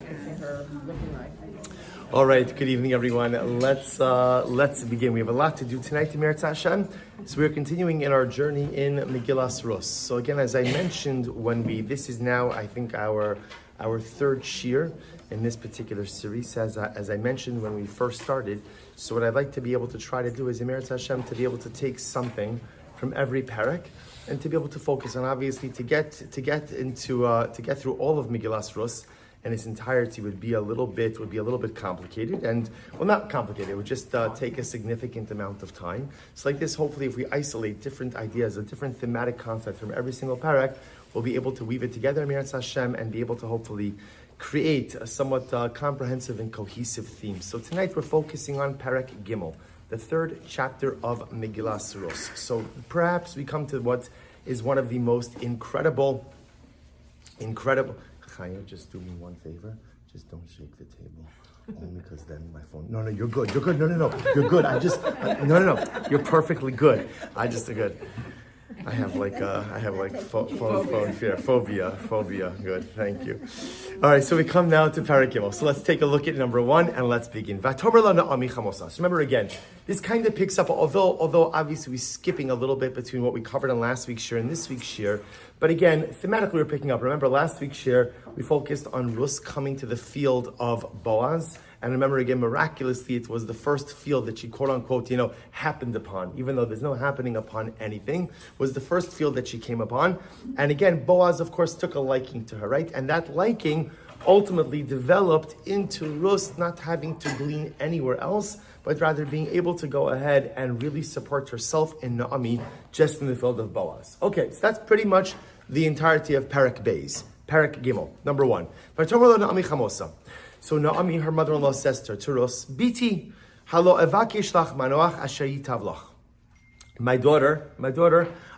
Her looking like. All right, good evening, everyone. Let's begin. We have a lot to do tonight, Meretz Hashem. So we're continuing in our journey in Megillas Rus. So again, as I mentioned, this is now, I think, our third shir in this particular series. As I mentioned when we first started. So what I'd like to be able to try to do is, Meretz Hashem, to be able to take something from every parak and to be able to focus on, obviously, to get through all of Megillas Rus and its entirety would be a little bit complicated, and not complicated. It would just take a significant amount of time. So like this, hopefully, if we isolate different ideas, a different thematic concept from every single parak, we'll be able to weave it together, Meretz Hashem, and be able to hopefully create a somewhat comprehensive and cohesive theme. So tonight we're focusing on Parak Gimel, the third chapter of Megillas Rus. So perhaps we come to what is one of the most incredible. Chaya, just do me one favor. Just don't shake the table. Only because then my phone. No, you're good. No, you're good. No. You're perfectly good. Good. I have phone fear, phobia. Good, thank you. All right, so we come now to Parak Gimel. So let's take a look at number one and let's begin. Remember again, this kind of picks up, although obviously we're skipping a little bit between what we covered on last week's shir and this week's shir. But again, thematically we're picking up. Remember last week's shir, we focused on Rus coming to the field of Boaz. And remember again, miraculously, it was the first field that she, quote unquote, happened upon, even though there's no happening upon anything, was the first field that she came upon. And again, Boaz, of course, took a liking to her, right? And that liking ultimately developed into Rus not having to glean anywhere else, but rather being able to go ahead and really support herself and Naomi just in the field of Boaz. Okay, so that's pretty much the entirety of Parak Beis. Parak Gimel, number one. So Naomi, her mother-in-law, says to her, to Rus, Biti, halo evakish lach manoach asher yitav lach. My daughter,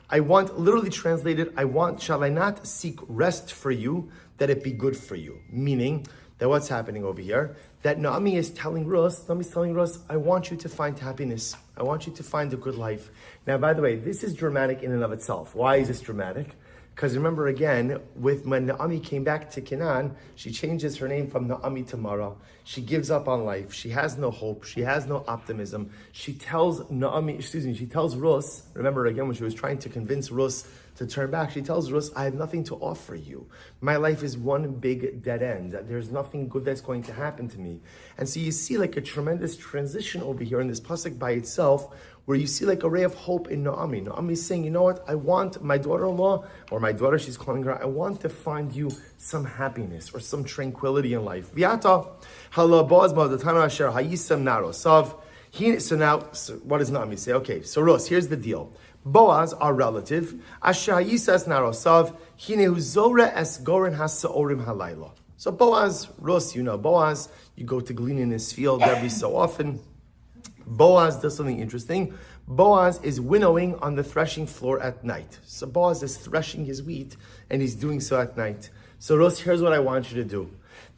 I want, literally translated, shall I not seek rest for you, that it be good for you? Meaning, that what's happening over here, that Naomi is telling Rus, I want you to find happiness. I want you to find a good life. Now, by the way, this is dramatic in and of itself. Why is this dramatic? Because remember again, when Naomi came back to Canaan, she changes her name from Naomi to Mara. She gives up on life. She has no hope. She has no optimism. She tells Rus, remember again when she was trying to convince Rus to turn back, she tells Rus, I have nothing to offer you. My life is one big dead end. There's nothing good that's going to happen to me. And so you see like a tremendous transition over here in this pasuk by itself, where you see like a ray of hope in Naomi. Naomi is saying, you know what, I want my daughter-in-law, or my daughter, she's calling her, I want to find you some happiness or some tranquility in life. So now, what does Naomi say? Okay, so Rus, here's the deal. Boaz, our relative, so Boaz, Rus, Boaz, you go to glean in his field every so often. Boaz does something interesting. Boaz is winnowing on the threshing floor at night. So Boaz is threshing his wheat, and he's doing so at night. So Rus, here's what I want you to do.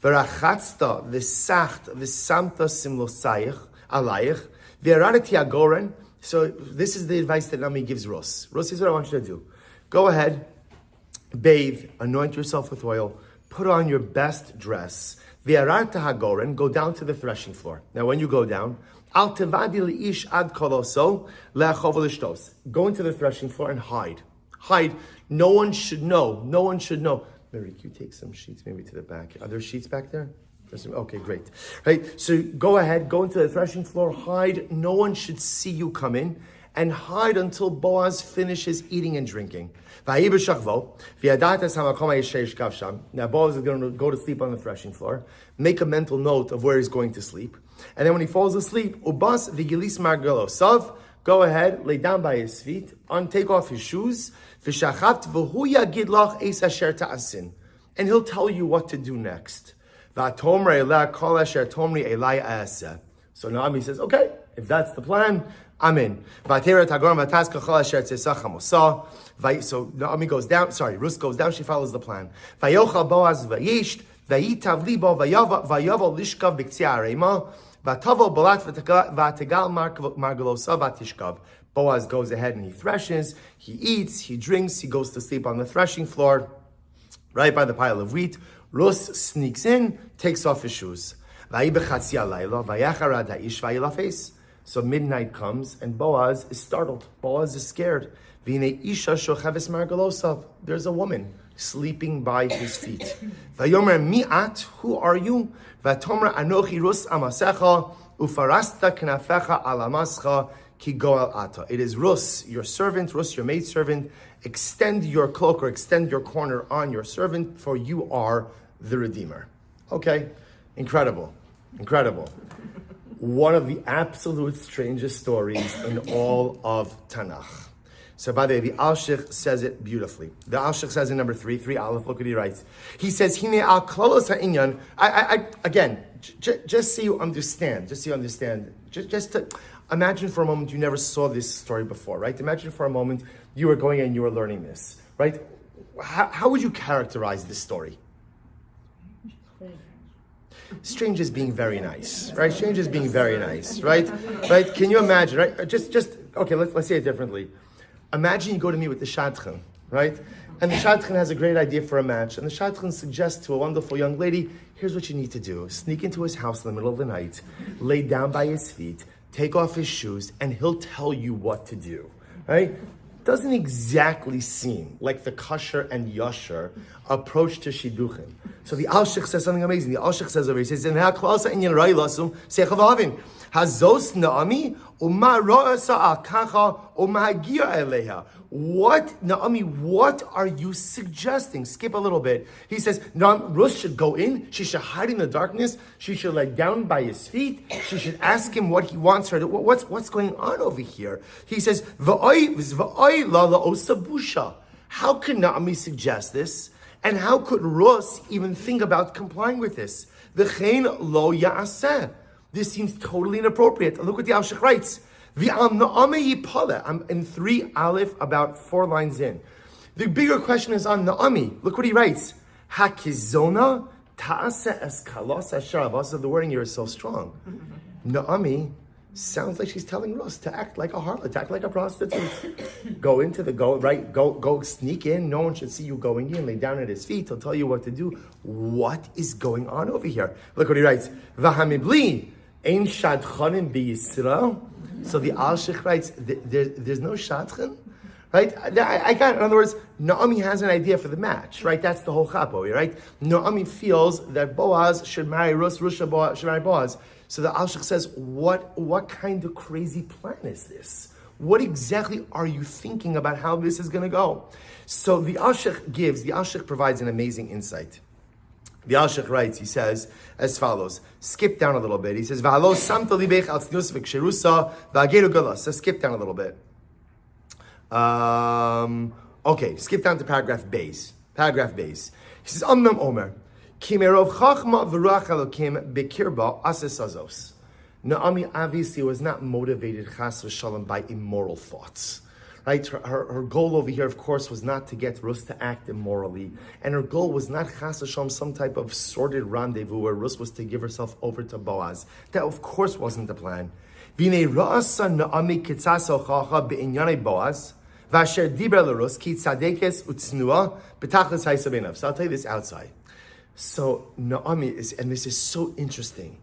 V'rachatzta v'sacht v'samta simlosayich alayich v'yaradeti agoren. So this is the advice that Naomi gives Rus. Rus, here's what I want you to do. Go ahead, bathe, anoint yourself with oil, put on your best dress. V'yararta hagoren, go down to the threshing floor. Now when you go down, Al tevadi li'ish ad koloso le'achov l'shtos. Go into the threshing floor and hide. Hide. No one should know. Mary, can you take some sheets maybe to the back? Are there sheets back there? Okay, great. Right. So go ahead, go into the threshing floor, hide. No one should see you come in, and hide until Boaz finishes eating and drinking. Now Boaz is going to go to sleep on the threshing floor. Make a mental note of where he's going to sleep. And then when he falls asleep, ubas vigilis margalosav, go ahead, lay down by his feet, take off his shoes, and he'll tell you what to do next. So Naomi says, okay, if that's the plan, I'm in. So Naomi goes down, Rus goes down, she follows the plan. Boaz goes ahead and he threshes, he eats, he drinks, he goes to sleep on the threshing floor, right by the pile of wheat. Rus sneaks in, takes off his shoes. So midnight comes and Boaz is startled. Boaz is scared. There's a woman sleeping by his feet. Vayomer mi'at, who are you? Vatomer anochi Rus amasecha ufarasta knafecha alamascha ki goel ata. It is Rus, your servant, Rus, your maidservant. Extend your cloak or extend your corner on your servant, for you are the Redeemer. Okay, incredible. One of the absolute strangest stories in all of Tanakh. So by the way, the Al-Shich says it beautifully. The Al-Shich says in number 3 Aleph, look what he writes. He says, Hine al klolos ha'inyan. Again, just so you understand, just to imagine for a moment you never saw this story before, right? Imagine for a moment you were going and you were learning this, right? How would you characterize this story? Strange is being very nice, right? Strange is being very nice, right? Right? Can you imagine, right? Okay, let's say it differently. Imagine you go to meet with the shadchan, right? And the shadchan has a great idea for a match, and the shadchan suggests to a wonderful young lady, here's what you need to do. Sneak into his house in the middle of the night, lay down by his feet, take off his shoes, and he'll tell you what to do, right? Doesn't exactly seem like the kasher and yasher approach to shidduchim. So the Al-Shich says something amazing. The Al-Shich says over here, he says, Hazos Naomi Uma Ro'asa al Kacha Umahagia Eleha. What, Naomi, what are you suggesting? Skip a little bit. He says, Rus should go in, she should hide in the darkness, she should lie down by his feet, she should ask him what he wants her to, what's going on over here? He says, V'oi la osabusha. How could Naomi suggest this? And how could Rus even think about complying with this? V'chein lo ya'aseh. This seems totally inappropriate. Look what the Al-Shich writes. I'm in 3 Aleph, about 4 lines in. The bigger question is on Naomi. Look what he writes. Hakizona ta'ase eskalos asher. The wording here is so strong. Naomi sounds like she's telling Rus to act like a harlot, to act like a prostitute. Go sneak in. No one should see you going in. Lay down at his feet. He'll tell you what to do. What is going on over here? Look what he writes. V'hamibli ein shadchanim b'Yisrael. So the Al-Shich writes, there's no shadchan, right? I got it. In other words, Naomi has an idea for the match, right? That's the whole chapo, right? Naomi feels that Boaz should marry Rus, Rus should marry Boaz. So the Al-Shich says, what kind of crazy plan is this? What exactly are you thinking about how this is going to go? So the Al-Shich provides an amazing insight. The Al-Shich writes, he says as follows, skip down a little bit. He says, so skip down a little bit. Okay, skip down to paragraph base. He says, Amnam Omer, Naomi obviously was not motivated chas v'shalom by immoral thoughts. Right? Her goal over here, of course, was not to get Rus to act immorally. And her goal was not chas v'shalom, some type of sordid rendezvous where Rus was to give herself over to Boaz. That, of course, wasn't the plan. V'nei ra'asa Naomi kitzas hochacha be'inyanei Boaz v'asher diber l'Rus ki tzadekes utznua b'tachlis ha'isabinav. So I'll tell you this outside. So Naomi is, and this is so interesting,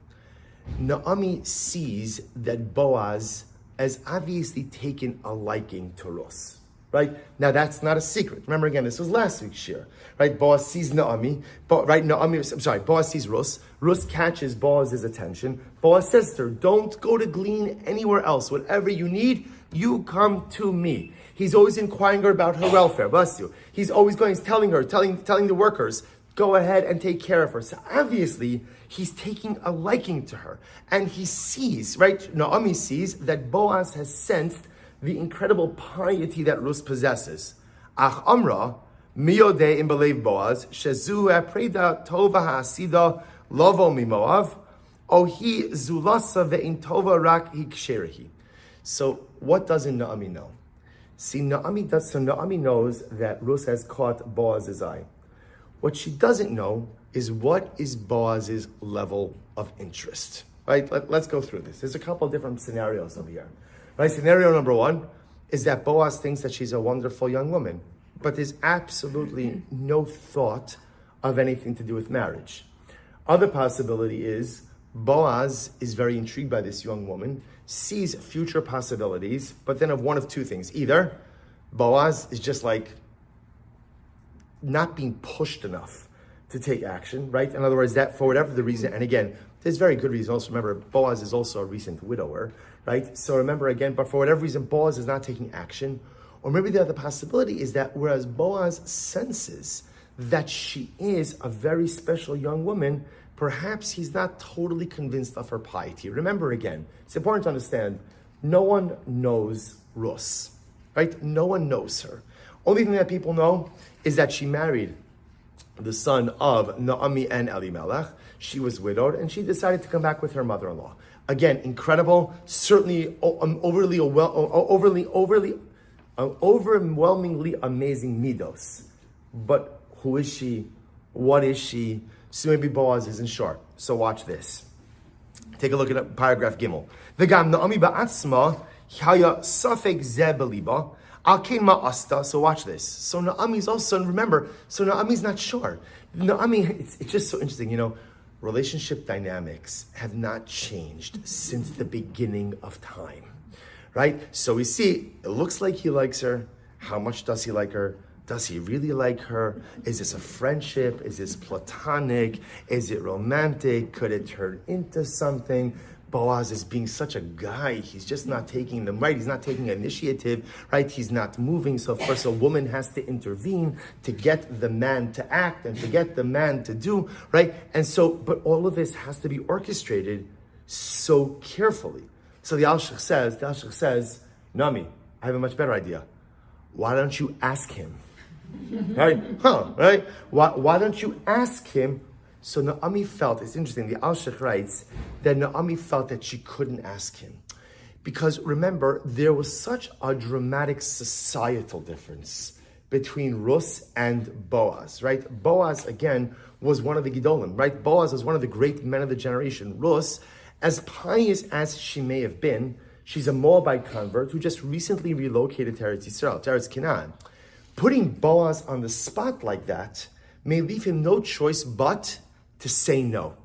Naomi sees that Boaz has obviously taken a liking to Rus, right? Now that's not a secret. Remember again, this was last week's shir, right? Boaz sees Naomi, Boaz sees Rus. Rus catches Boaz's attention. Boaz says to her, don't go to glean anywhere else. Whatever you need, you come to me. He's always inquiring her about her welfare, bless you. He's always going, he's telling the workers, go ahead and take care of her. So obviously, he's taking a liking to her. And he sees, right? Naomi sees that Boaz has sensed the incredible piety that Rus possesses. Ach Amra, miyodeh im belev Boaz, shezu preda tova ha'asida lovo mimoav, ohi zulasa ve'in tova rak hiksherehi. So what doesn't Naomi know? See, Naomi knows that Rus has caught Boaz's eye. What she doesn't know is what is Boaz's level of interest, right? Let's go through this. There's a couple of different scenarios over here, right? Scenario number 1 is that Boaz thinks that she's a wonderful young woman, but there's absolutely no thought of anything to do with marriage. Other possibility is Boaz is very intrigued by this young woman, sees future possibilities, but then of one of two things. Either Boaz is just like not being pushed enough to take action, right? In other words, that for whatever the reason, and again, there's very good reason. Also remember, Boaz is also a recent widower, right? So remember again, but for whatever reason, Boaz is not taking action. Or maybe the other possibility is that whereas Boaz senses that she is a very special young woman, perhaps he's not totally convinced of her piety. Remember again, it's important to understand, no one knows Rus, right? No one knows her. Only thing that people know is that she married the son of Naomi and Elimelech. She was widowed, and she decided to come back with her mother-in-law. Again, incredible, certainly overwhelmingly amazing midos. But who is she? What is she? So maybe Boaz isn't sure. So watch this. Take a look at paragraph Gimel. V'gam Naomi ba'atzma haya safek ze beliba. So watch this. So Naomi's also, remember, so Naomi's not sure. Naomi, it's just so interesting, relationship dynamics have not changed since the beginning of time, right? So we see, it looks like he likes her. How much does he like her? Does he really like her? Is this a friendship? Is this platonic? Is it romantic? Could it turn into something? Boaz is being such a guy. He's just not taking them right. He's not taking initiative, right? He's not moving. So of course, a woman has to intervene to get the man to act and to get the man to do, right? And so, but all of this has to be orchestrated so carefully. So the Alshich says, Nami, I have a much better idea. Why don't you ask him? Right? Right? Why don't you ask him? So Naomi felt, it's interesting, the Alshich writes that Naomi felt that she couldn't ask him. Because remember, there was such a dramatic societal difference between Rus and Boaz, right? Boaz, again, was one of the Gidolim, right? Boaz was one of the great men of the generation. Rus, as pious as she may have been, she's a Moabite convert who just recently relocated to Eretz Yisrael, to Eretz Canaan. Putting Boaz on the spot like that may leave him no choice but to say no.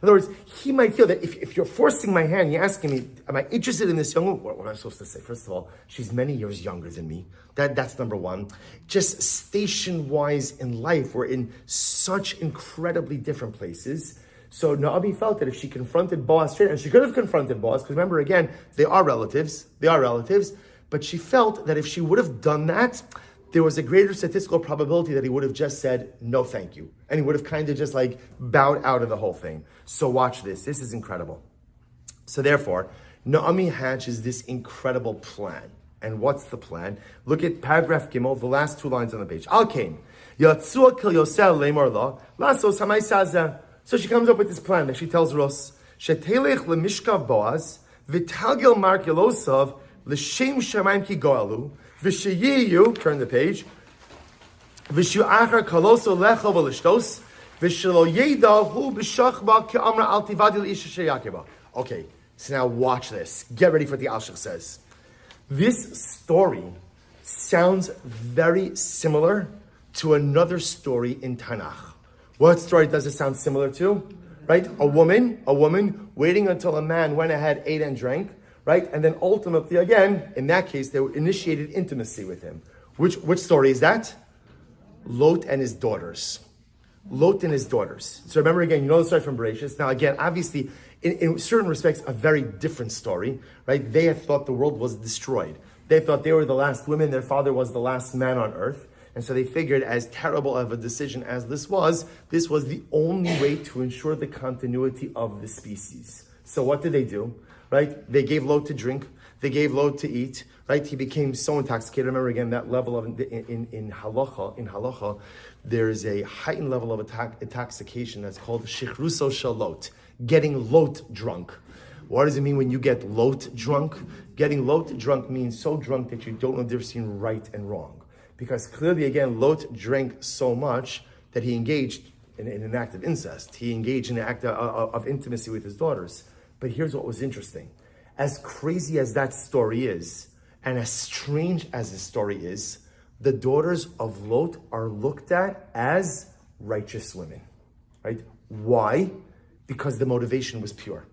In other words, he might feel that if you're forcing my hand, you're asking me, am I interested in this young woman? What am I supposed to say? First of all, she's many years younger than me. That's number one. Just station-wise in life, we're in such incredibly different places. So Naomi felt that if she confronted Boaz straight, and she could have confronted Boaz, because remember again, they are relatives, but she felt that if she would have done that, there was a greater statistical probability that he would have just said, no thank you. And he would have kind of just like bowed out of the whole thing. So watch this. This is incredible. So therefore, Naomi hatches this incredible plan. And what's the plan? Look at paragraph Gimel, the last two lines on the page. Al-Kain, Yatsua kil Yosel leimor la, lasos hamay saza. So she comes up with this plan that she tells Rus, Shetelech lemishkav Boaz, v'talgil mark Yelosov, l'shem shamayim ki goalu, V'sheyiyu, turn the page. V'shu'achar kaloso lecho v'lishtos. V'shelo yeda hu b'shachba ke'amra al tivadi l'isha sheyakiba. Okay, so now watch this. Get ready for what the Alshich says. This story sounds very similar to another story in Tanakh. What story does it sound similar to? Right? A woman waiting until a man went ahead, ate and drank. Right? And then ultimately, again, in that case, they initiated intimacy with him. Which story is that? Lot and his daughters. So remember again, you know the story from Bereshit. Now again, obviously, in certain respects, a very different story, right? They had thought the world was destroyed. They thought they were the last women, their father was the last man on earth. And so they figured, as terrible of a decision as this was the only way to ensure the continuity of the species. So what did they do? Right? They gave Lot to drink. They gave Lot to eat. Right? He became so intoxicated. Remember again that level of in halacha, there is a heightened level of intoxication that's called shichruso shalot, getting Lot drunk. What does it mean when you get Lot drunk? Getting Lot drunk means so drunk that you don't know the difference between right and wrong. Because clearly, again, Lot drank so much that he engaged in an act of incest. He engaged in an act of intimacy with his daughters. But here's what was interesting. As crazy as that story is, and as strange as the story is, the daughters of Lot are looked at as righteous women, right? Why? Because the motivation was pure,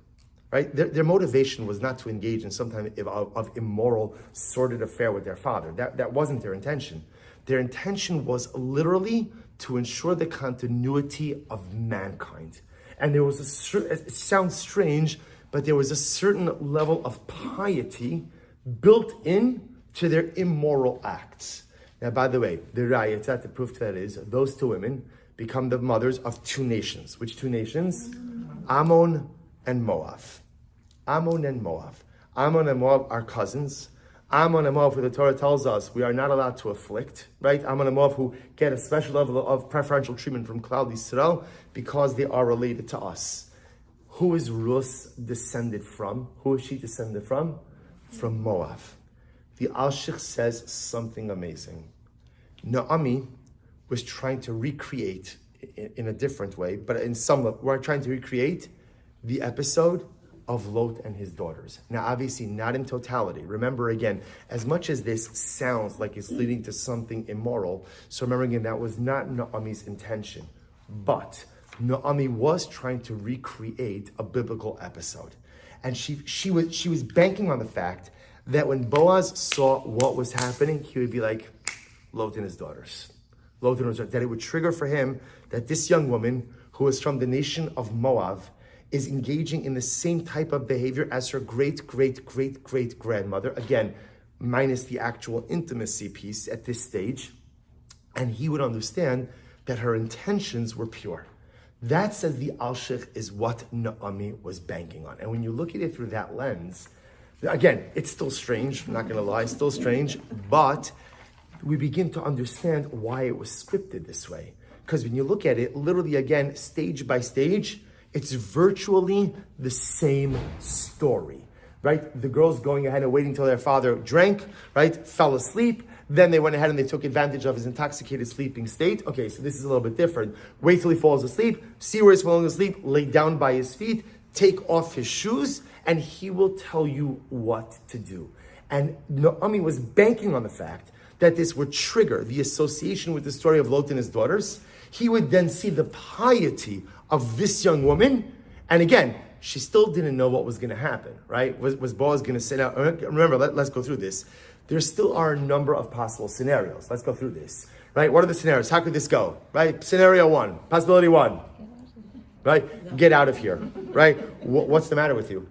right? Their motivation was not to engage in some kind of immoral, sordid affair with their father. That wasn't their intention. Their intention was literally to ensure the continuity of mankind. And there was it sounds strange, but there was a certain level of piety built in to their immoral acts. Now, by the way, the rayat, the proof to that is, those two women become the mothers of two nations. Which two nations? Ammon and Moab. Ammon and Moab. Ammon and Moab are cousins. Ammon and Moab, who the Torah tells us we are not allowed to afflict, right? Ammon and Moab, who get a special level of preferential treatment from Klal Yisrael because they are related to us. Who is Rus descended from? Who is she descended from? From Moab. The Alshich says something amazing. Naomi was trying to recreate in a different way, but in some level, we're trying to recreate the episode of Lot and his daughters. Now, obviously, not in totality. Remember again, as much as this sounds like it's leading to something immoral, so remember again, that was not Naomi's intention. But Naomi was trying to recreate a biblical episode. And she was banking on the fact that when Boaz saw what was happening, he would be like, Lot and his daughters. Lot and his daughters. That it would trigger for him that this young woman, who is from the nation of Moab, is engaging in the same type of behavior as her great-great-great-great-grandmother, again, minus the actual intimacy piece at this stage, and he would understand that her intentions were pure. That, says the Alshich, is what Naomi was banking on. And when you look at it through that lens, again, it's still strange, I'm not going to lie, it's still strange, but we begin to understand why it was scripted this way. Because when you look at it, literally, again, stage by stage, it's virtually the same story, right? The girls going ahead and waiting until their father drank, right? Fell asleep. Then they went ahead and they took advantage of his intoxicated sleeping state. Okay, so this is a little bit different. Wait till he falls asleep, see where he's falling asleep, lay down by his feet, take off his shoes, and he will tell you what to do. And Naomi was banking on the fact that this would trigger the association with the story of Lot and his daughters. He would then see the piety of this young woman. And again, she still didn't know what was going to happen, right? Was Boaz going to say, now, remember, let's go through this. There still are a number of possible scenarios. Let's go through this, right? What are the scenarios? How could this go, right? Scenario one, possibility one, right? Get out of here, right? What's the matter with you?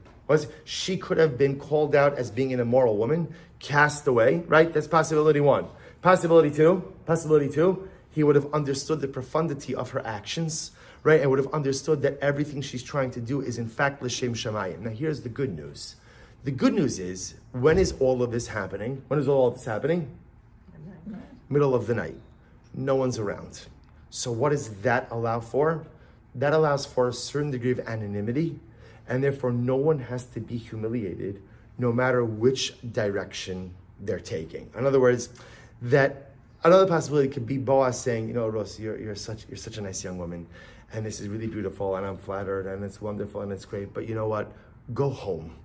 She could have been called out as being an immoral woman, cast away, right? That's possibility one. Possibility two, he would have understood the profundity of her actions, right? And would have understood that everything she's trying to do is in fact l'shem shamayim. Now here's the good news. The good news is, when is all of this happening? When is all of this happening? Middle of the night. No one's around. So what does that allow for? That allows for a certain degree of anonymity, and therefore no one has to be humiliated no matter which direction they're taking. In other words, that another possibility could be Boaz saying, Ros, you're such a nice young woman, and this is really beautiful, and I'm flattered, and it's wonderful, and it's great, but you know what? Go home.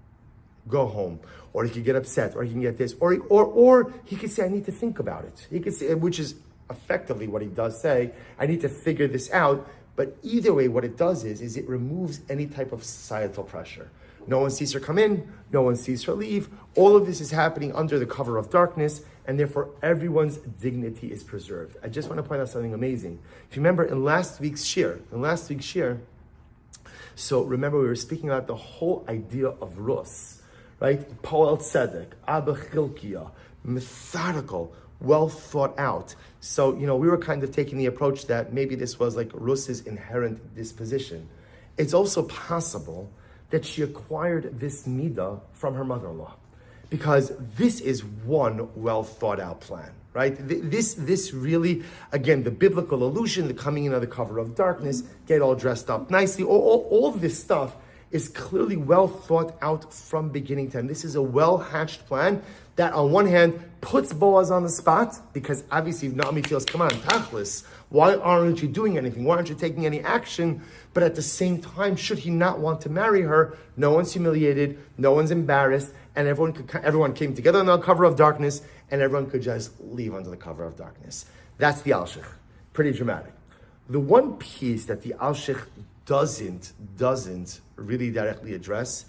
Or he could get upset, or he can get this, or he could say, I need to think about it. He could say, which is effectively what he does say, I need to figure this out. But either way, what it does is it removes any type of societal pressure. No one sees her come in, no one sees her leave. All of this is happening under the cover of darkness, and therefore everyone's dignity is preserved. I just want to point out something amazing. If you remember in last week's shir, so remember we were speaking about the whole idea of Rus, right? Poel Tzedek, Abba Chilkiah, methodical, well thought out. So, we were kind of taking the approach that maybe this was like Rus's inherent disposition. It's also possible that she acquired this midah from her mother-in-law, because this is one well thought out plan, right? This really, again, the biblical allusion, the coming in under the cover of darkness, get all dressed up nicely, all of this stuff is clearly well thought out from beginning to end. This is a well-hatched plan that on one hand puts Boaz on the spot, because obviously if Naomi feels, come on, Tachlis, why aren't you doing anything? Why aren't you taking any action? But at the same time, should he not want to marry her, no one's humiliated, no one's embarrassed, and everyone came together under the cover of darkness, and everyone could just leave under the cover of darkness. That's the Alshich. Pretty dramatic. The one piece that the Al-Sheikh doesn't really directly address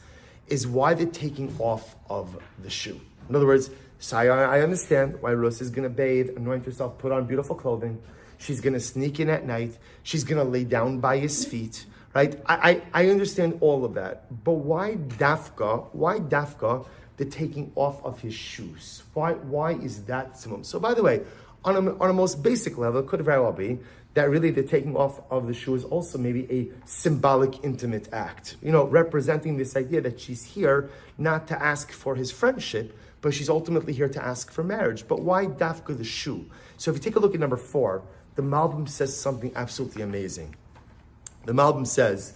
is why the taking off of the shoe. In other words, so I understand why Rus is going to bathe, anoint herself, put on beautiful clothing. She's going to sneak in at night. She's going to lay down by his feet, right? I understand all of that. But why dafka the taking off of his shoes? Why is that simum? So by the way, on a most basic level, it could very well be that really the taking off of the shoe is also maybe a symbolic, intimate act. Representing this idea that she's here not to ask for his friendship, but she's ultimately here to ask for marriage. But why dafka the shoe? So if you take a look at number 4, the Malbim says something absolutely amazing. The Malbim says,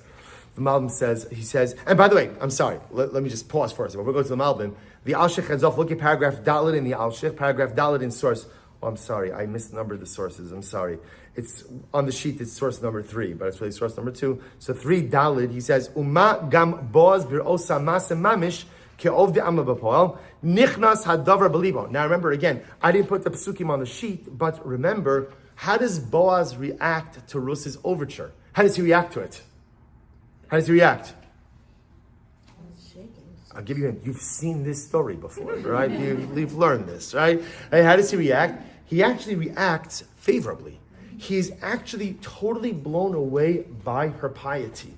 and by the way, I'm sorry, let me just pause for a second. We'll go to the Malbim. The Al-Sheikh heads off, look at paragraph Dalet in the Al-Sheikh, paragraph Dalet in source. Oh, I'm sorry, I misnumbered the sources, I'm sorry. It's on the sheet, it's source number 3, but it's really source number 2. So 3 Dalet, he says, Uma gam boaz bir osa masem mamish ke'ovde amma b'poel, nichnas hadavar belibo. Now remember again, I didn't put the psukim on the sheet, but remember, how does Boaz react to Rus's overture? How does he react to it? How does he react? I'll give you a hint. You've seen this story before, right? You've learned this, right? And how does he react? He actually reacts favorably. He's actually totally blown away by her piety.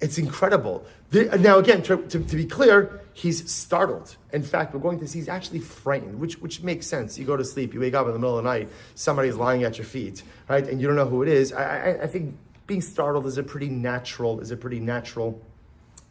It's incredible. Now again, to be clear, he's startled. In fact, we're going to see he's actually frightened, which makes sense. You go to sleep, you wake up in the middle of the night, somebody's lying at your feet, right? And you don't know who it is. I think being startled is a pretty natural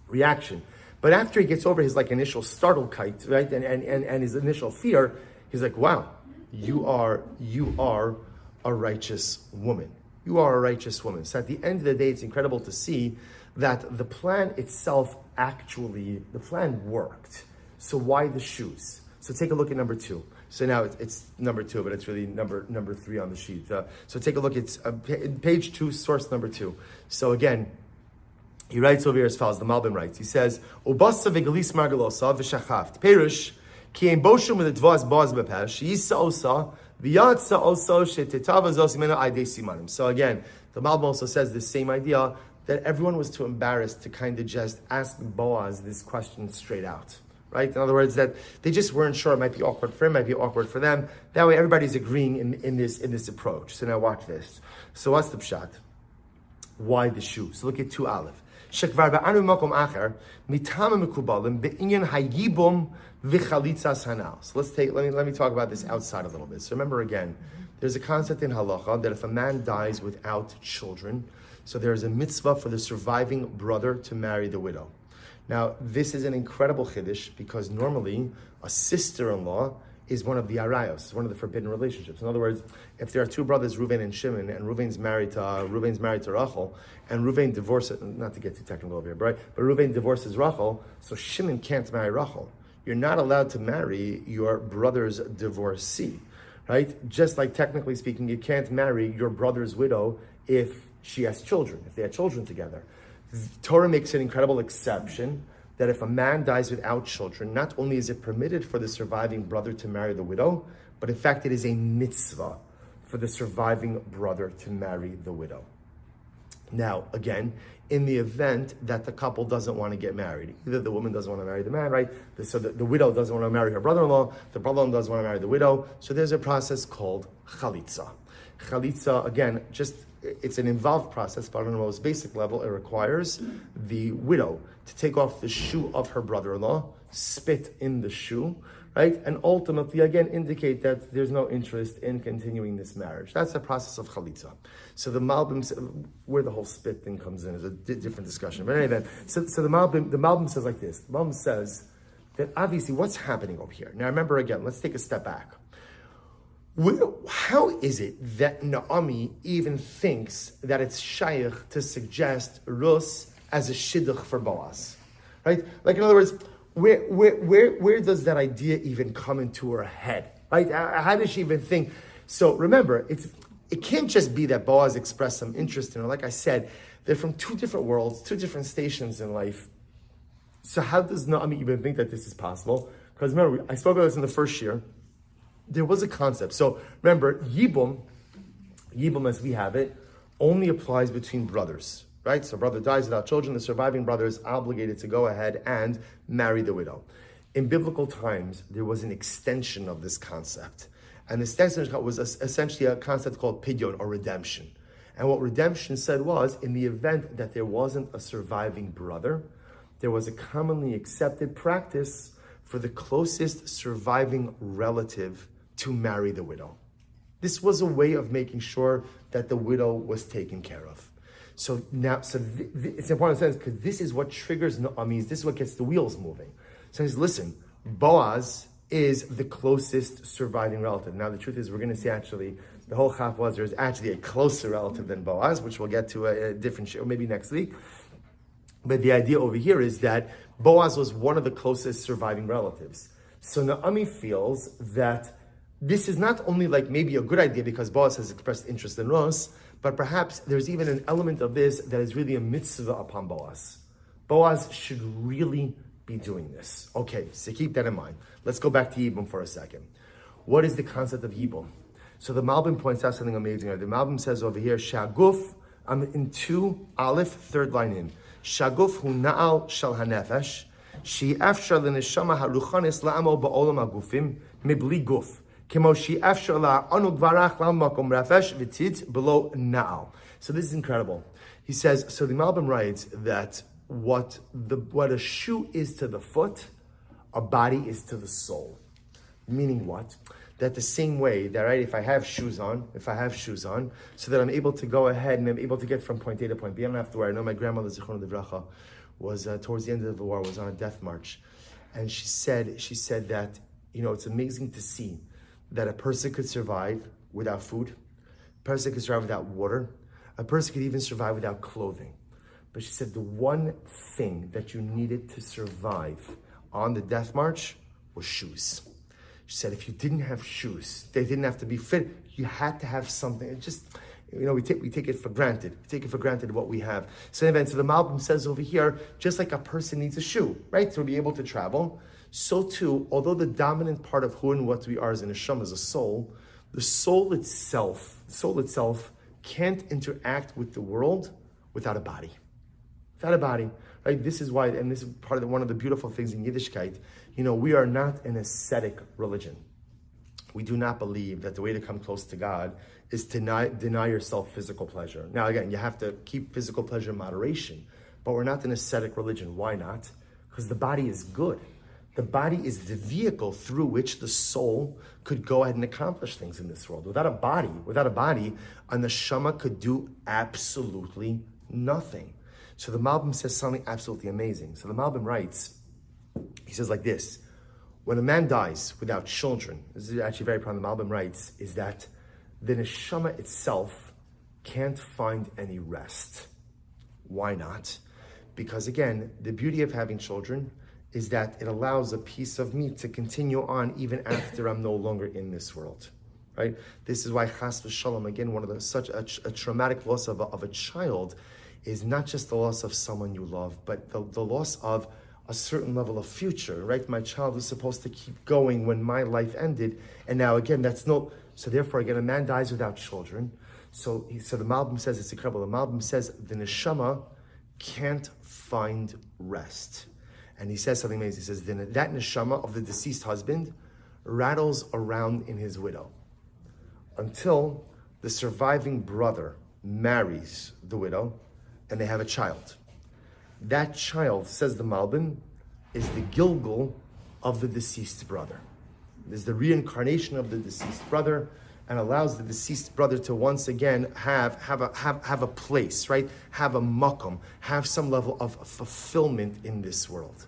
reaction. But after he gets over his initial startled kite, right, and his initial fear, he's like, wow, you are a righteous woman. You are a righteous woman. So at the end of the day, it's incredible to see that the plan itself the plan worked. So why the shoes? So take a look at number 2. So now it's number 2, but it's really number 3 on the sheet. So take a look, it's page 2, source number 2. So again, he writes over here as follows, the Malbim writes, he says, Ubasa v'galis margalosa v'shachaft, perush, ki ein boshum v'dvaz boaz bepesh, yisa osa, v'yatsa osa, shetetava zos imena aydei simanim. So again, the Malbim also says the same idea, that everyone was too embarrassed to kind of just ask Boaz this question straight out, right? In other words, that they just weren't sure. It might be awkward for him, might be awkward for them. That way, everybody's agreeing in this approach. So now watch this. So what's the pshat? Why the shoe? So look at 2 Aleph. Shekvar ba'anu makom acher mitama mekubalim be'inyan hayibum v'chalitzas hanal. So let me talk about this outside a little bit. So remember again, there's a concept in halacha that if a man dies without children, so there is a mitzvah for the surviving brother to marry the widow. Now, this is an incredible chiddush because normally a sister-in-law is one of the arayos, one of the forbidden relationships. In other words, if there are 2 brothers, Reuven and Shimon, and Reuven's married to Rachel, and Reuven divorces, not to get too technical over here, right? But Reuven divorces Rachel, so Shimon can't marry Rachel. You're not allowed to marry your brother's divorcee, right? Just like technically speaking, you can't marry your brother's widow if she has children, if they have children together. Torah makes an incredible exception that if a man dies without children, not only is it permitted for the surviving brother to marry the widow, but in fact it is a mitzvah for the surviving brother to marry the widow. Now, again, in the event that the couple doesn't want to get married, either the woman doesn't want to marry the man, right? So the widow doesn't want to marry her brother-in-law, the brother-in-law doesn't want to marry the widow, so there's a process called chalitza. Chalitza, again, it's an involved process, but on the most basic level, it requires the widow to take off the shoe of her brother-in-law, spit in the shoe, right? And ultimately, again, indicate that there's no interest in continuing this marriage. That's the process of chalitza. So the Malbim, where the whole spit thing comes in is a different discussion. But anyway, so the Malbim says like this. The Malbim says that obviously what's happening over here. Now remember again, let's take a step back. How is it that Naomi even thinks that it's shaykh to suggest Rus as a shidduch for Boaz, right? Like in other words, where does that idea even come into her head, right? How does she even think? So remember, it can't just be that Boaz expressed some interest in her. Like I said, they're from 2 different worlds, 2 different stations in life. So how does Naomi even think that this is possible? Because remember, I spoke about this in the first year. There was a concept. So remember, Yibum as we have it, only applies between brothers, right? So brother dies without children, the surviving brother is obligated to go ahead and marry the widow. In biblical times, there was an extension of this concept. And the extension was essentially a concept called pidyon, or redemption. And what redemption said was, in the event that there wasn't a surviving brother, there was a commonly accepted practice for the closest surviving relative to marry the widow. This was a way of making sure that the widow was taken care of. So now, it's important to say, because this is what triggers Naomi's, this is what gets the wheels moving. So he says, listen, Boaz is the closest surviving relative. Now the truth is, we're going to see actually, the whole chaf was there's actually a closer relative than Boaz, which we'll get to a different show, maybe next week. But the idea over here is that Boaz was one of the closest surviving relatives. So Naomi feels that this is not only like maybe a good idea because Boaz has expressed interest in Rus, but perhaps there's even an element of this that is really a mitzvah upon Boaz. Boaz should really be doing this. Okay, so keep that in mind. Let's go back to Yibum for a second. What is the concept of Yibum? So the Malbim points out something amazing. The Malbim says over here, Shaguf, I'm in 2 Aleph, third line in. Shaguf hu na'al shal hanefesh, she'afshar l'neshama haruchanis la'amo ba'olam hagufim, mibli guf, kemo she'afshar la'anu gvarach la'makom rafesh v'tid below na'al. So this is incredible. He says, so the Malbim writes that what a shoe is to the foot, a body is to the soul. Meaning what? That the same way that, right, if I have shoes on, so that I'm able to go ahead and I'm able to get from point A to point B, I don't have to worry. I know my grandmother, Zichron Devracha, was towards the end of the war, was on a death march. And she said that, it's amazing to see that a person could survive without food, a person could survive without water, a person could even survive without clothing. But she said the one thing that you needed to survive on the death march was shoes. She said if you didn't have shoes, they didn't have to be fit, you had to have something. It just, we take it for granted. We take it for granted what we have. So the Malbim says over here, just like a person needs a shoe, right, to be able to travel, so too, although the dominant part of who and what we are as a neshama is a soul, the soul itself can't interact with the world without a body. Without a body, right? This is why, and this is part of one of the beautiful things in Yiddishkeit, we are not an ascetic religion. We do not believe that the way to come close to God is to deny yourself physical pleasure. Now again, you have to keep physical pleasure in moderation, but we're not an ascetic religion. Why not? Because the body is good. The body is the vehicle through which the soul could go ahead and accomplish things in this world. Without a body, a neshama could do absolutely nothing. So the Malbim says something absolutely amazing. So the Malbim writes, he says like this, when a man dies without children, this is actually very profound, the Malbim writes, is that the neshama itself can't find any rest. Why not? Because again, the beauty of having children is that it allows a piece of me to continue on even after I'm no longer in this world, right? This is why chas v'shalom, again, such a traumatic loss of a child is not just the loss of someone you love, but the loss of a certain level of future, right? My child was supposed to keep going when my life ended, and now again, so therefore again, a man dies without children. So the Malbim says, it's incredible, the Malbim says the neshama can't find rest. And he says something amazing, he says, that neshama of the deceased husband rattles around in his widow until the surviving brother marries the widow, and they have a child. That child, says the Malbim, is the Gilgul of the deceased brother. It is the reincarnation of the deceased brother, and allows the deceased brother to once again have a place, right? Have a makom, have some level of fulfillment in this world.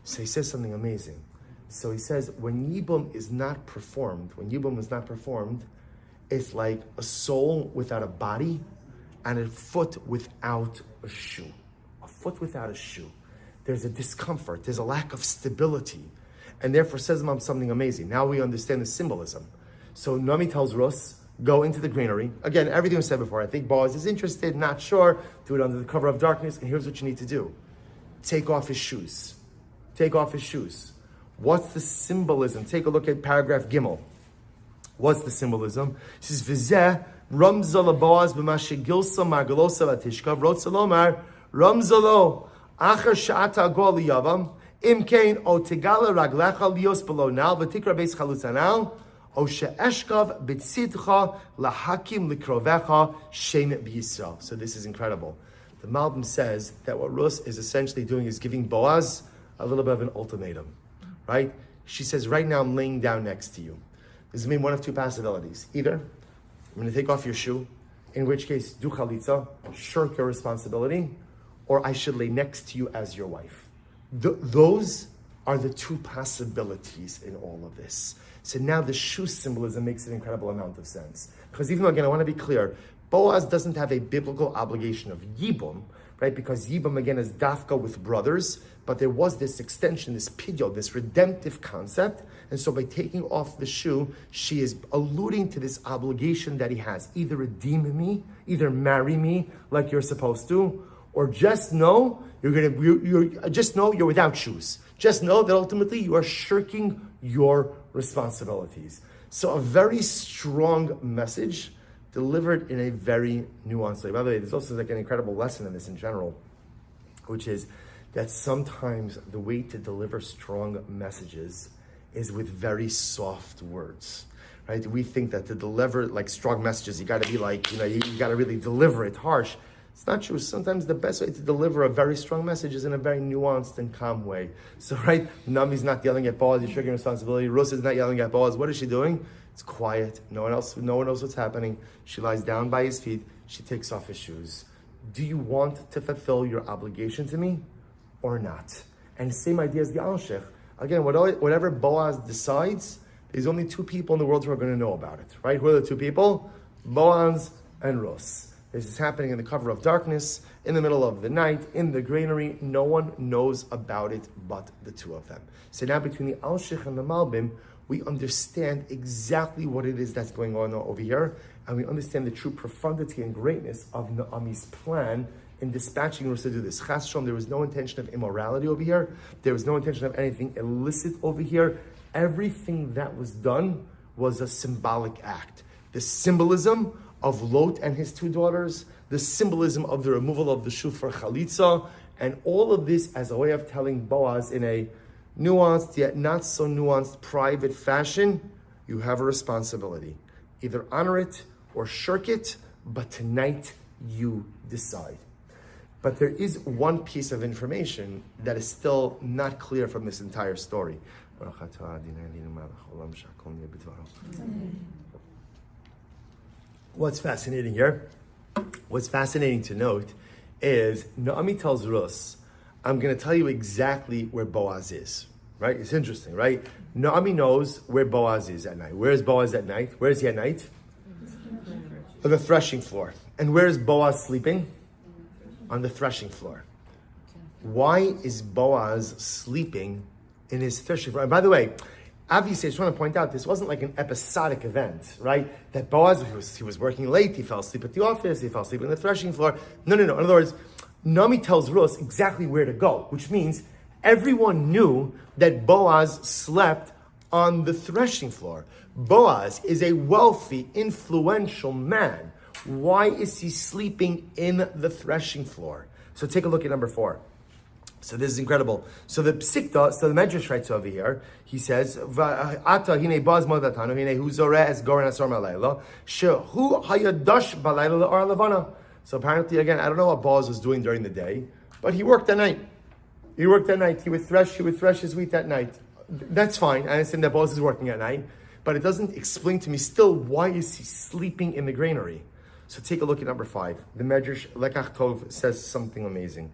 So he says something amazing. So he says, when Yibum is not performed, it's like a soul without a body and a foot without a shoe. A foot without a shoe. There's a discomfort, there's a lack of stability. And therefore says something amazing. Now we understand the symbolism. So Naomi tells Rus, go into the granary. Again, everything was said before. I think Boaz is interested, not sure. Do it under the cover of darkness. And here's what you need to do. Take off his shoes. Take off his shoes. What's the symbolism? Take a look at paragraph Gimel. What's the symbolism? It says, V'zeh Ramzala Boaz b'mashigilsa margalosa vatishkav rotzalomar Ramzalo achar sha'ata gol yavam imkein o tigala raglecha lios below now v'tikra beis chalutzanal o she'eshkav b'tzidcha lahakim likrovecha shem b'Yisrael. So this is incredible. The Malbim says that what Rus is essentially doing is giving Boaz a little bit of an ultimatum, right? She says, right now I'm laying down next to you. This is mean one of two possibilities. Either I'm going to take off your shoe, in which case do chalitza, shirk your responsibility, or I should lay next to you as your wife. Those are the two possibilities in all of this. So now the shoe symbolism makes an incredible amount of sense. Because even though, again, I want to be clear, Boaz doesn't have a biblical obligation of yibum, right? Because yibum, again, is dafka with brothers, but there was this extension, this pidyo, this redemptive concept. And so by taking off the shoe, she is alluding to this obligation that he has. Either redeem me, either marry me like you're supposed to, or just know just know you're without shoes. Just know that ultimately you are shirking your responsibilities. So a very strong message delivered in a very nuanced way. By the way, there's also like an incredible lesson in this in general, which is that sometimes the way to deliver strong messages is with very soft words, right? We think that to deliver like strong messages, you got to be like, you got to really deliver it harsh. It's not true. Sometimes the best way to deliver a very strong message is in a very nuanced and calm way. So, right, Nami's not yelling at Boaz, you're shirking responsibility. Rus is not yelling at Boaz. What is she doing? It's quiet. No one knows what's happening. She lies down by his feet. She takes off his shoes. Do you want to fulfill your obligation to me or not? And same idea as the Al-Sheikh. Again, whatever Boaz decides, there's only two people in the world who are going to know about it, right? Who are the two people? Boaz and Rus. This is happening in the cover of darkness, in the middle of the night, in the granary. No one knows about it but the two of them. So now between the Al-Sheikh and the Malbim, we understand exactly what it is that's going on over here, and we understand the true profundity and greatness of Naomi's plan in dispatching Rus to do this. Chas Shalom, there was no intention of immorality over here. There was no intention of anything illicit over here. Everything that was done was a symbolic act. The symbolism of Lot and his two daughters, the symbolism of the removal of the shoe for chalitza, and all of this as a way of telling Boaz in a nuanced yet not so nuanced private fashion, you have a responsibility. Either honor it or shirk it, but tonight you decide. But there is one piece of information that is still not clear from this entire story. What's fascinating here, what's fascinating to note is Naomi tells Rus, I'm going to tell you exactly where Boaz is, right? It's interesting, right? Naomi knows where Boaz is at night. Where is Boaz at night? Where is he at night? On the threshing floor. And where is Boaz sleeping? On the threshing floor. Why is Boaz sleeping in his threshing floor? And by the way, obviously, I just want to point out, this wasn't like an episodic event, right? That Boaz, he was working late, he fell asleep at the office, he fell asleep on the threshing floor. No. In other words, Naomi tells Rus exactly where to go, which means everyone knew that Boaz slept on the threshing floor. Boaz is a wealthy, influential man. Why is he sleeping in the threshing floor? So take a look at number 4. So this is incredible. So the Psikta, so the Medrash writes over here, he says, Ata hine baz modatanu, hine hu zoreh es goren asor malayla, shehu hayadash balayla or levana. So apparently, again, I don't know what Boaz was doing during the day, but he worked at night. He would thresh his wheat at night. That's fine. I understand that Boaz is working at night, but it doesn't explain to me still why is he sleeping in the granary. So take a look at number 5. The Medrash Lekach Tov says something amazing.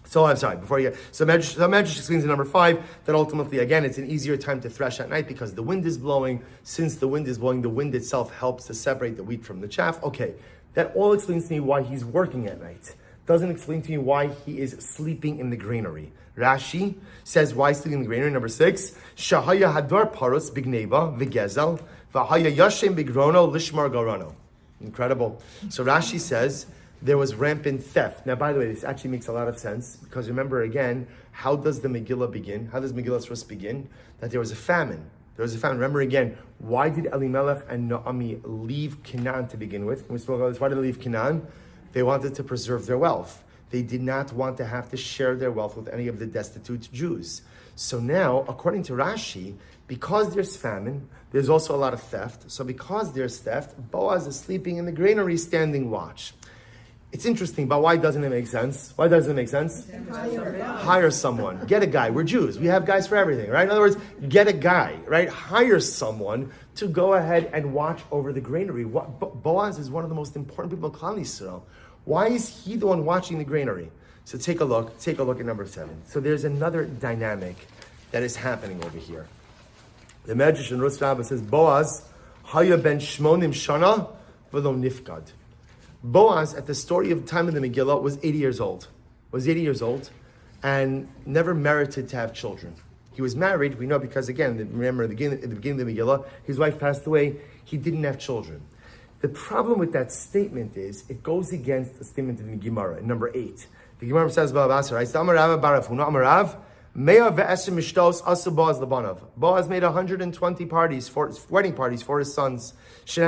So I'm sorry, Medrash explains in number 5 that ultimately, again, it's an easier time to thresh at night because the wind is blowing. Since the wind is blowing, the wind itself helps to separate the wheat from the chaff. Okay, that all explains to me why he's working at night. Doesn't explain to me why he is sleeping in the granary. Rashi says why sleeping in the granary. Number 6, Shahaya Hadar Paros Bigneva Vigezel Vahaya Yashem Bigrono Lishmar Garano. Incredible. So Rashi says there was rampant theft. Now, by the way, this actually makes a lot of sense because remember again, how does the Megillah begin? How does Megillas Rus begin? That there was a famine. There was a famine. Remember again, why did Elimelech and Naomi leave Canaan to begin with? We spoke about this. Why did they leave Canaan? They wanted to preserve their wealth. They did not want to have to share their wealth with any of the destitute Jews. So now, according to Rashi, because there's famine, there's also a lot of theft. So because there's theft, Boaz is sleeping in the granary standing watch. It's interesting, but why doesn't it make sense? Why doesn't it make sense? Hire someone. Get a guy. We're Jews. We have guys for everything, right? In other words, get a guy, right? Hire someone to go ahead and watch over the granary. Boaz is one of the most important people in Klal Yisrael. Why is he the one watching the granary? So take a look at number 7. So there's another dynamic that is happening over here. The Medrash in Rus Rabbah says, Boaz, Haya ben Shmonim Shana, v'lo nifkad. Boaz, at the story of time of the Megillah, was 80 years old. And never merited to have children. He was married, we know, because again, remember at the beginning of the Megillah, his wife passed away, he didn't have children. The problem with that statement is, it goes against the statement in the Gemara, in number 8. The Gemara says, Boaz made 120 parties, wedding parties for his sons. The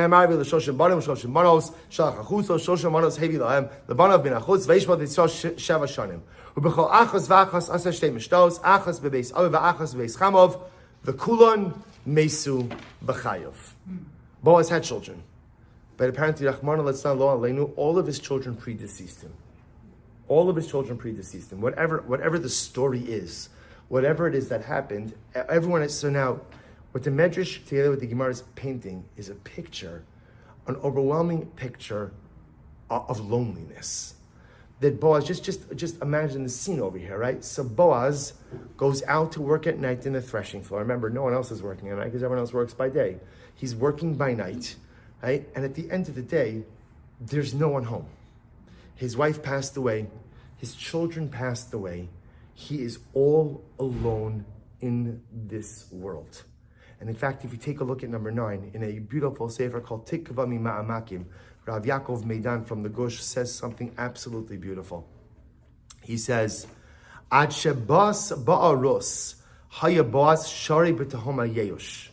kulon mesu b'chayav. Boaz had children, but apparently all of his children predeceased him. Whatever the story is, whatever it is that happened, everyone is. So now, what the Medrash together with the Gemara is painting is a picture, an overwhelming picture of loneliness. That Boaz, just imagine the scene over here, right? So Boaz goes out to work at night in the threshing floor. Remember, no one else is working at night because everyone else works by day. He's working by night, right? And at the end of the day, there's no one home. His wife passed away. His children passed away. He is all alone in this world. And in fact, if you take a look at number 9, in a beautiful sefer called Tikva Mima'amakim, Rav Yaakov Meidan from the Gush says something absolutely beautiful. He says, Ad shebas ba'aros haya boas shari b'tahom ha'yeush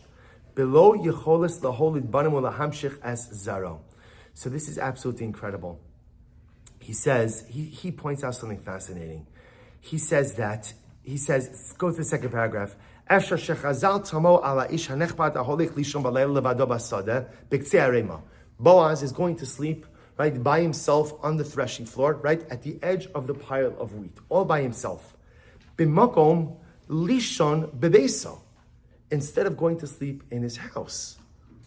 below yecholes laholid banim ulahamshich as zaro. So this is absolutely incredible. He says, he points out something fascinating. He says, go to the second paragraph. Boaz is going to sleep, right, by himself on the threshing floor, right, at the edge of the pile of wheat, all by himself. B'makom lishon bebeso. Instead of going to sleep in his house.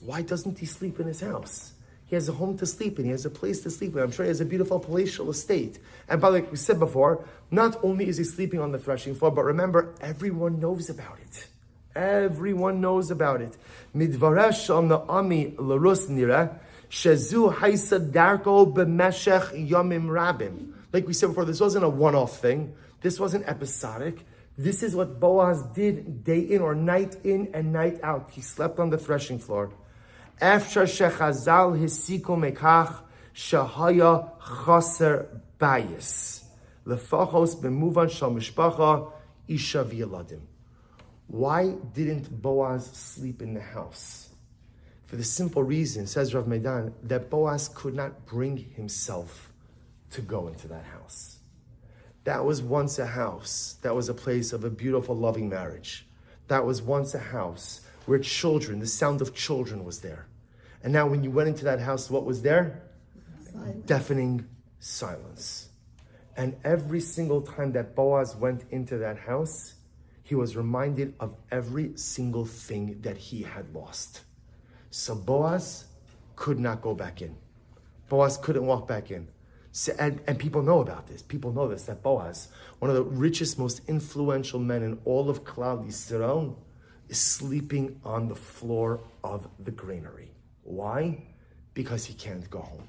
Why doesn't he sleep in his house? He has a home to sleep in. He has a place to sleep in. I'm sure he has a beautiful palatial estate. And by like we said before, not only is he sleeping on the threshing floor, but remember, everyone knows about it. Everyone knows about it. Midvaresh sham na'ami l'rus nira shezu haisa darko b'meshech yomim rabim. Like we said before, this wasn't a one-off thing. This wasn't episodic. This is what Boaz did day in and night out. He slept on the threshing floor. After shechazal hisiku mekach shahaya chaser bayis lefachos b'muvan shal mishpacha isha v'yeladim. Why didn't Boaz sleep in the house? For the simple reason, says Rav Meidan, that Boaz could not bring himself to go into that house. That was once a house. That was a place of a beautiful, loving marriage. That was once a house where children, the sound of children was there. And now when you went into that house, what was there? Silence. Deafening silence. And every single time that Boaz went into that house, he was reminded of every single thing that he had lost. So Boaz could not go back in. Boaz couldn't walk back in. So, and people know about this. People know this, that Boaz, one of the richest, most influential men in all of Klal Yisrael, is sleeping on the floor of the granary. Why? Because he can't go home.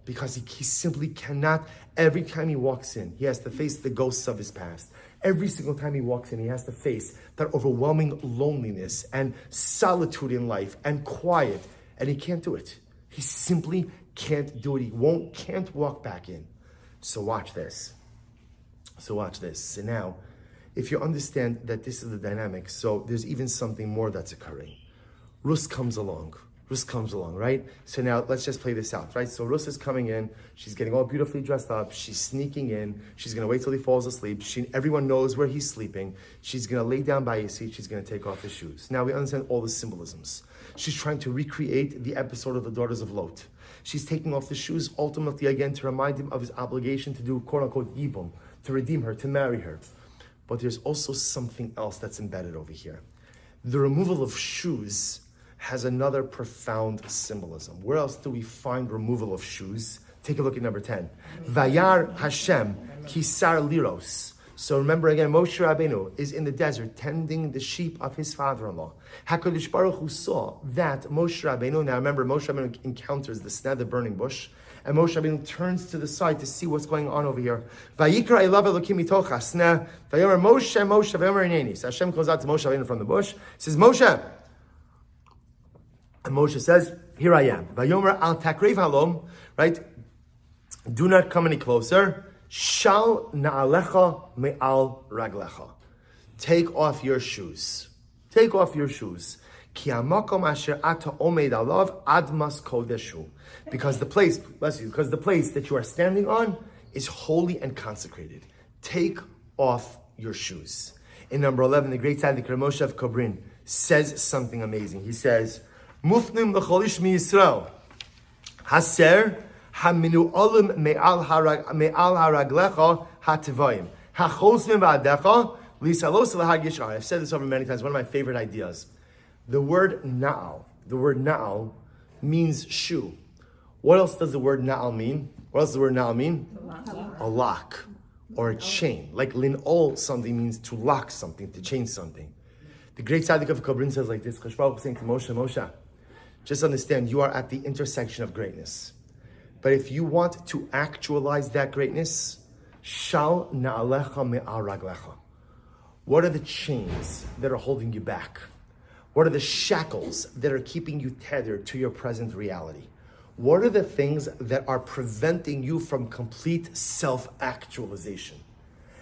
Because he simply cannot. Every time he walks in, he has to face the ghosts of his past. Every single time he walks in, he has to face that overwhelming loneliness and solitude in life and quiet. And he can't do it. He simply can't do it. He can't walk back in. So watch this. So now, if you understand that this is the dynamic, so there's even something more that's occurring. Rus comes along, right? So now let's just play this out, right? So Rus is coming in, she's getting all beautifully dressed up, she's sneaking in, she's gonna wait till he falls asleep, everyone knows where he's sleeping, she's gonna lay down by his seat, she's gonna take off his shoes. Now we understand all the symbolisms. She's trying to recreate the episode of the daughters of Lot. She's taking off the shoes, ultimately again to remind him of his obligation to do quote unquote yibum, to redeem her, to marry her. But there's also something else that's embedded over here. The removal of shoes has another profound symbolism. Where else do we find removal of shoes? Take a look at number 10. Vayar Hashem kisar liros. So remember again, Moshe Rabbeinu is in the desert tending the sheep of his father-in-law. HaKadosh Baruch Hu saw that Moshe Rabbeinu, now remember Moshe Rabbeinu encounters the sneh, the burning bush, and Moshe Rabbeinu turns to the side to see what's going on over here. Vayikra elav Elokim mitoch hasneh, vayomer Moshe, Moshe, vayomer hineni. So Hashem calls out to Moshe Rabbeinu from the bush, says, Moshe. And Moshe says, here I am. Vayomer al takrev halom, right? Do not come any closer. Shal na'alecha me'al raglecha. Take off your shoes. Take off your shoes. Ki hamakom asher ata omed alav admas kodeshu. Because the place that you are standing on is holy and consecrated. Take off your shoes. In number 11, the great tzaddik Moshe of Kobrin says something amazing. He says, Mufnim l'cholish mi Yisrael. Haser haminu olim me'al haraglecha hativoyim. Hachosmim v'adecha lisalos l'hagishar. I've said this over many times. One of my favorite ideas. The word na'al means shoe. What else does the word na'al mean? What else does the word na'al mean? A lock or a chain. Like lin'ol something means to lock something, to chain something. The great tzaddik of Kobrin says like this, Kadosh Baruch Hu saying to Moshe, Moshe, just understand you are at the intersection of greatness. But if you want to actualize that greatness, shal na'alecha me'al raglecha. What are the chains that are holding you back? What are the shackles that are keeping you tethered to your present reality? What are the things that are preventing you from complete self-actualization?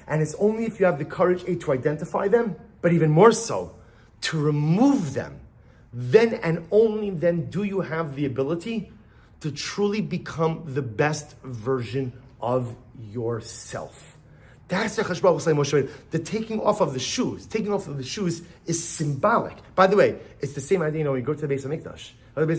And it's only if you have the courage, A, to identify them, but even more so, to remove them, then and only then do you have the ability to truly become the best version of yourself. That's the Kadosh Baruch Hu Moshe. The taking off of the shoes is symbolic. By the way, it's the same idea, when you go to the Beis HaMikdash.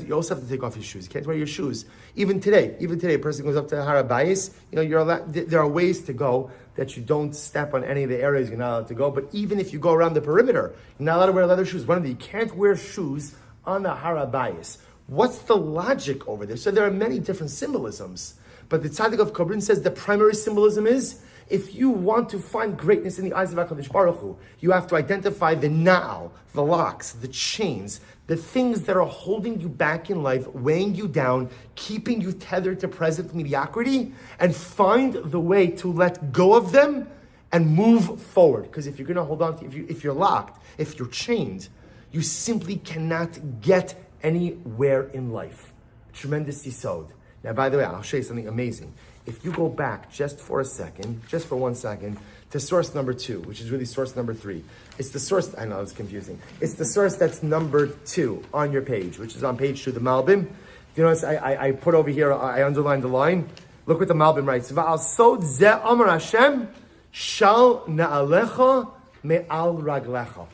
You also have to take off your shoes. You can't wear your shoes. Even today, a person goes up to Har HaBayis, you're allowed, there are ways to go that you don't step on any of the areas you're not allowed to go. But even if you go around the perimeter, you're not allowed to wear leather shoes. One of you can't wear shoes on the Har HaBayis. What's the logic over there? So there are many different symbolisms. But the Tzaddik of Kobrin says the primary symbolism is, if you want to find greatness in the eyes of HaKadosh Baruch Hu, you have to identify the na'al, the locks, the chains, the things that are holding you back in life, weighing you down, keeping you tethered to present mediocrity, and find the way to let go of them and move forward. Because if you're going to hold on to, if you're locked, if you're chained, you simply cannot get anywhere in life. Tremendous yisod. Now, by the way, I'll show you something amazing. If you go back just for 1 second, to source number 2, which is really source number 3. It's the source, I know it's confusing. It's the source that's number 2 on your page, which is on page 2, the Malbim. You notice I put over here, I underlined the line. Look what the Malbim writes. Va'al sod ze amar Hashem, shal na'alecha me'al raglecha.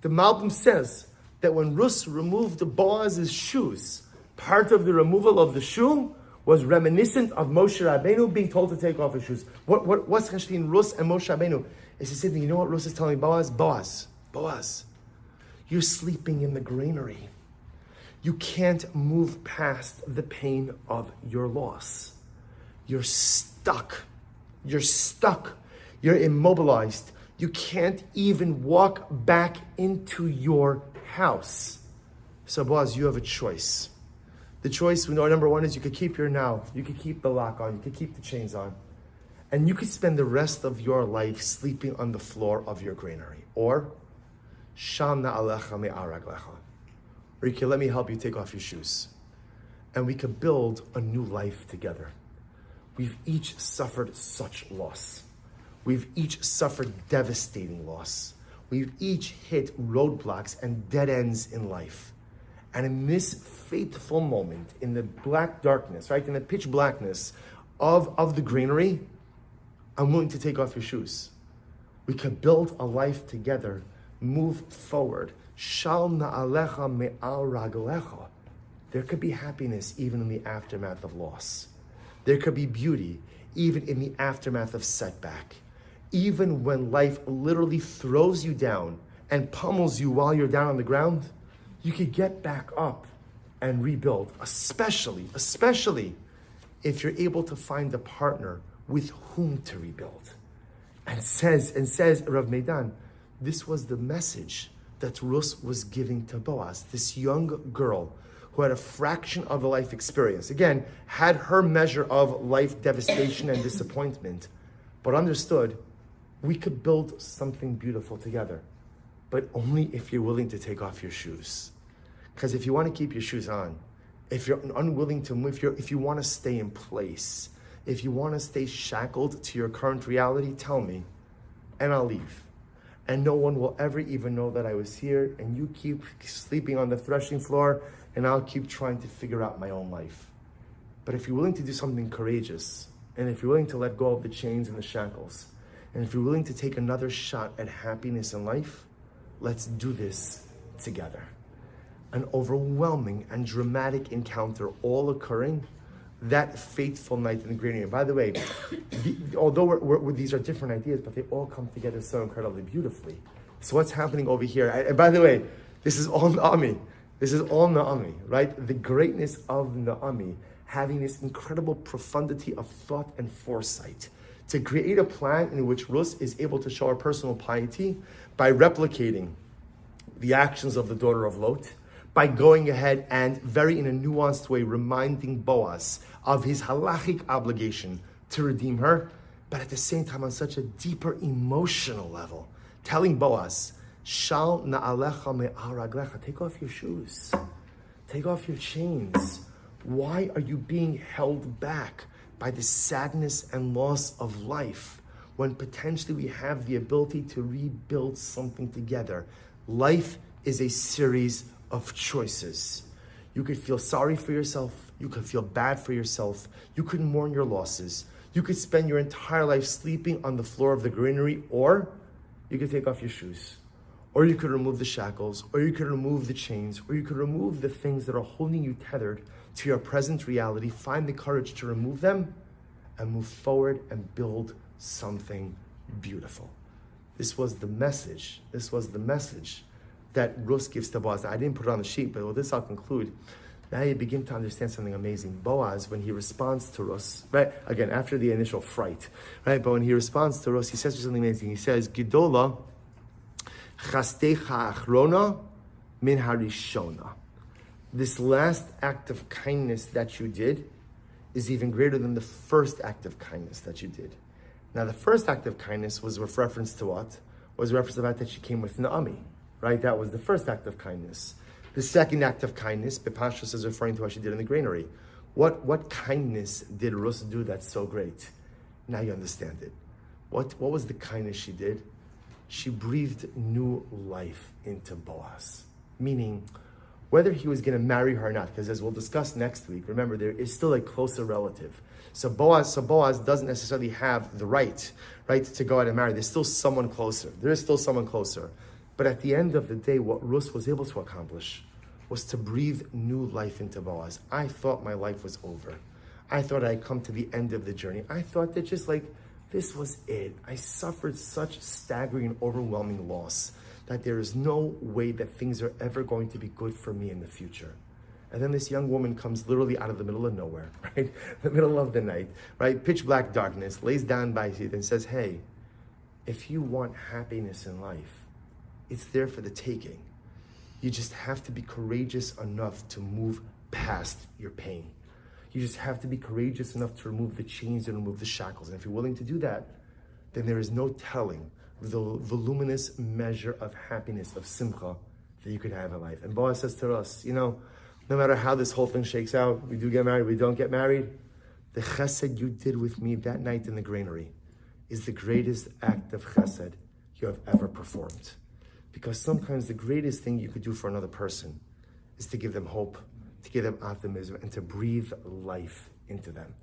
The Malbim says that when Rus removed Boaz's shoes, part of the removal of the shoe was reminiscent of Moshe Rabbeinu being told to take off his shoes. What's actually in Rus and Moshe Rabbeinu? Is he saying, you know what Rus is telling Boaz? Boaz, you're sleeping in the granary. You can't move past the pain of your loss. You're stuck. You're immobilized. You can't even walk back into your house. So Boaz, you have a choice. The choice, we know, number 1 is you could keep your now, you could keep the lock on, you could keep the chains on, and you could spend the rest of your life sleeping on the floor of your granary. Or, Sham na'alecha me'al raglecha. Or you can let me help you take off your shoes. And we could build a new life together. We've each suffered such loss. We've each suffered devastating loss. We've each hit roadblocks and dead ends in life. And in this fateful moment, in the black darkness, right, in the pitch blackness of the granary, I'm willing to take off your shoes. We could build a life together, move forward. Shal na'alecha me'al raglecha. There could be happiness even in the aftermath of loss. There could be beauty even in the aftermath of setback. Even when life literally throws you down and pummels you while you're down on the ground, you could get back up and rebuild, especially if you're able to find a partner with whom to rebuild. And says Rav Meidan, this was the message that Rus was giving to Boaz, this young girl who had a fraction of a life experience. Again, had her measure of life devastation and disappointment, but understood we could build something beautiful together, but only if you're willing to take off your shoes. Because if you want to keep your shoes on, if you're unwilling to move, if you want to stay in place, if you want to stay shackled to your current reality, tell me, and I'll leave. And no one will ever even know that I was here, and you keep sleeping on the threshing floor, and I'll keep trying to figure out my own life. But if you're willing to do something courageous, and if you're willing to let go of the chains and the shackles, and if you're willing to take another shot at happiness in life, let's do this together. An overwhelming and dramatic encounter all occurring that fateful night in the granary. By the way, although these are different ideas, but they all come together so incredibly beautifully. So what's happening over here? And by the way, this is all Naomi. This is all Naomi, right? The greatness of Naomi, having this incredible profundity of thought and foresight to create a plan in which Rus is able to show her personal piety by replicating the actions of the daughter of Lot, by going ahead and very in a nuanced way reminding Boaz of his halachic obligation to redeem her, but at the same time on such a deeper emotional level, telling Boaz, Shal na'alecha me'al raglecha, take off your shoes, take off your chains. Why are you being held back by the sadness and loss of life when potentially we have the ability to rebuild something together? Life is a series of choices. You could feel sorry for yourself. You could feel bad for yourself. You could mourn your losses. You could spend your entire life sleeping on the floor of the granary, or you could take off your shoes, or you could remove the shackles, or you could remove the chains, or you could remove the things that are holding you tethered to your present reality, find the courage to remove them, and move forward and build something beautiful. This was the message. This was the message that Rus gives to Boaz. Now, I didn't put it on the sheet, but with this I'll conclude. Now you begin to understand something amazing. Boaz, when he responds to Rus, right, again, after the initial fright, right, but when he responds to Rus, he says something amazing. He says, Gidola chastecha achrona min harishona. This last act of kindness that you did is even greater than the first act of kindness that you did. Now, the first act of kindness was with reference to what? Was reference to the fact that she came with Naomi, right? That was the first act of kindness. The second act of kindness, Bepashtus is referring to what she did in the granary. What kindness did Rus do that's so great? Now you understand it. What was the kindness she did? She breathed new life into Boaz. Meaning, whether he was going to marry her or not, because as we'll discuss next week, remember, there is still a closer relative. So Boaz doesn't necessarily have the right to go out and marry. There's still someone closer. There is still someone closer. But at the end of the day, what Rus was able to accomplish was to breathe new life into Boaz. I thought my life was over. I thought I'd come to the end of the journey. I thought that just like, this was it. I suffered such staggering and overwhelming loss that there is no way that things are ever going to be good for me in the future. And then this young woman comes literally out of the middle of nowhere, right? The middle of the night, right? Pitch black darkness, lays down by his feet and says, hey, if you want happiness in life, it's there for the taking. You just have to be courageous enough to move past your pain. You just have to be courageous enough to remove the chains and remove the shackles. And if you're willing to do that, then there is no telling the voluminous measure of happiness, of simcha, that you could have in life. And Boaz says to us, no matter how this whole thing shakes out, we do get married, we don't get married, the chesed you did with me that night in the granary is the greatest act of chesed you have ever performed. Because sometimes the greatest thing you could do for another person is to give them hope, to give them optimism, and to breathe life into them.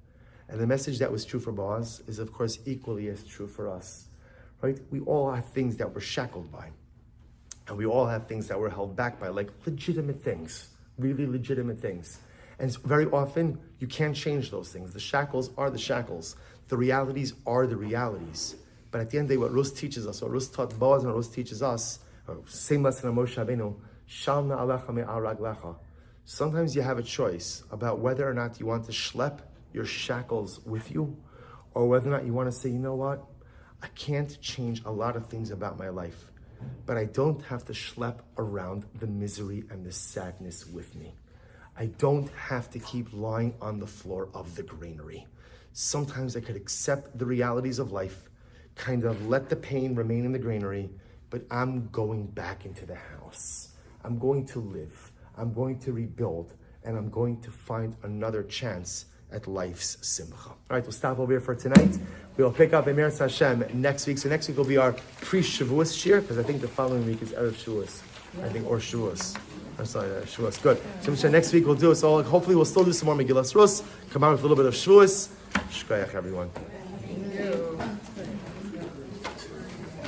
And the message that was true for Boaz is, of course, equally as true for us, right? We all have things that we're shackled by. And we all have things that we're held back by, like legitimate things, really legitimate things. And very often, you can't change those things. The shackles are the shackles. The realities are the realities. But at the end of the day, what Rus teaches us, what Rus taught Boaz and Rus teaches us, same lesson of Moshe Rabbeinu, Shalna alecha me'al raglecha. Sometimes you have a choice about whether or not you want to schlep your shackles with you, or whether or not you want to say, you know what, I can't change a lot of things about my life, but I don't have to schlep around the misery and the sadness with me. I don't have to keep lying on the floor of the granary. Sometimes I could accept the realities of life, kind of let the pain remain in the granary, but I'm going back into the house. I'm going to live. I'm going to rebuild, and I'm going to find another chance at life's simcha. All right, we'll stop over here for tonight. We'll pick up Emir Hashem next week. So next week will be our pre-Shavuos shir, because I think the following week is Erev Shavuos. I think, or Shavuos. I'm sorry, Shavuos. Good. So next week we'll do it. So hopefully we'll still do some more Megillas Rus. Come out with a little bit of Shavuos. Shkoyach, everyone. Thank you.